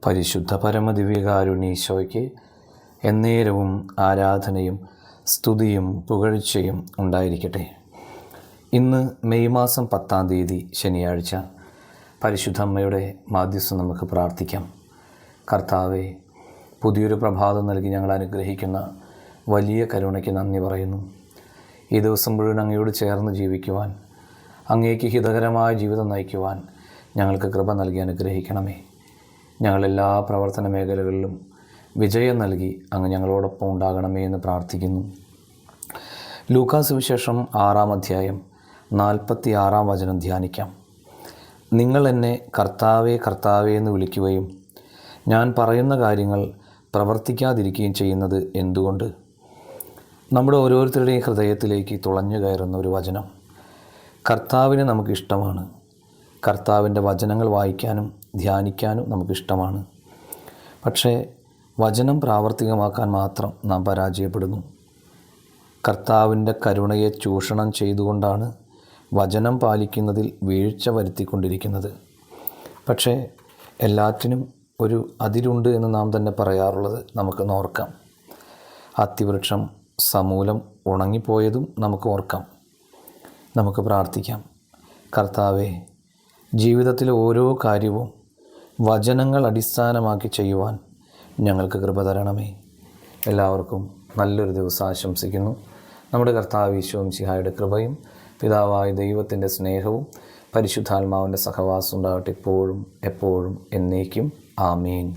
പരിശുദ്ധ പരമദിവ്യകാരുണ്യീശോയ്ക്ക് എന്നേരവും ആരാധനയും സ്തുതിയും പുകഴ്ചയും ഉണ്ടായിരിക്കട്ടെ. ഇന്ന് മെയ് മാസം 10-ാം തീയതി ശനിയാഴ്ച. പരിശുദ്ധ അമ്മയുടെ മാധ്യസ്ഥം നമുക്ക് പ്രാർത്ഥിക്കാം. കർത്താവെ, പുതിയൊരു പ്രഭാതം നൽകി ഞങ്ങൾ അനുഗ്രഹിക്കുന്ന വലിയ കരുണയ്ക്ക് നന്ദി പറയുന്നു. ഈ ദിവസം മുഴുവൻ അങ്ങയോട് ചേർന്ന് ജീവിക്കുവാൻ, അങ്ങേക്ക് ഹിതകരമായ ജീവിതം നയിക്കുവാൻ ഞങ്ങൾക്ക് കൃപ നൽകി അനുഗ്രഹിക്കണമേ. ഞങ്ങളെല്ലാ പ്രവർത്തന മേഖലകളിലും വിജയം നൽകി അങ്ങ് ഞങ്ങളോടൊപ്പം ഉണ്ടാകണമേ എന്ന് പ്രാർത്ഥിക്കുന്നു. ലൂക്കാസ് സുവിശേഷം 6-ാം അധ്യായം 46-ാം വചനം ധ്യാനിക്കാം. നിങ്ങൾ എന്നെ കർത്താവേ കർത്താവേ എന്ന് വിളിക്കുകയും ഞാൻ പറയുന്ന കാര്യങ്ങൾ പ്രവർത്തിക്കാതിരിക്കുകയും ചെയ്യുന്നത് എന്തുകൊണ്ട്? നമ്മുടെ ഓരോരുത്തരുടെയും ഹൃദയത്തിലേക്ക് തുളഞ്ഞു കയറുന്ന ഒരു വചനം. കർത്താവിനെ നമുക്കിഷ്ടമാണ്. കർത്താവിൻ്റെ വചനങ്ങൾ വായിക്കാനും ധ്യാനിക്കാനും നമുക്കിഷ്ടമാണ്. പക്ഷേ വചനം പ്രാവർത്തികമാക്കാൻ മാത്രം നാം പരാജയപ്പെടുന്നു. കർത്താവിൻ്റെ കരുണയെ ചൂഷണം ചെയ്തുകൊണ്ടാണ് വചനം പാലിക്കുന്നതിൽ വീഴ്ച വരുത്തിക്കൊണ്ടിരിക്കുന്നത്. പക്ഷേ എല്ലാറ്റിനും ഒരു അതിരുണ്ട് എന്ന് നാം തന്നെ പറയാറുള്ളത് നമുക്ക് ഓർക്കാം. അത്തിവൃക്ഷം സമൂലം ഉണങ്ങിപ്പോയതും നമുക്ക് ഓർക്കാം. നമുക്ക് പ്രാർത്ഥിക്കാം. കർത്താവേ, ജീവിതത്തിലെ ഓരോ കാര്യവും വചനങ്ങൾ അടിസ്ഥാനമാക്കി ചെയ്യുവാൻ ഞങ്ങൾക്ക് കൃപ തരണമേ. എല്ലാവർക്കും നല്ലൊരു ദിവസം ആശംസിക്കുന്നു. നമ്മുടെ കർത്താവ് ഈശോ മിശിഹായുടെ കൃപയും പിതാവായ ദൈവത്തിൻ്റെ സ്നേഹവും പരിശുദ്ധാത്മാവിൻ്റെ സഹവാസം ഉണ്ടാകട്ടെ ഇപ്പോഴും എപ്പോഴും എന്നേക്കും. ആമേൻ.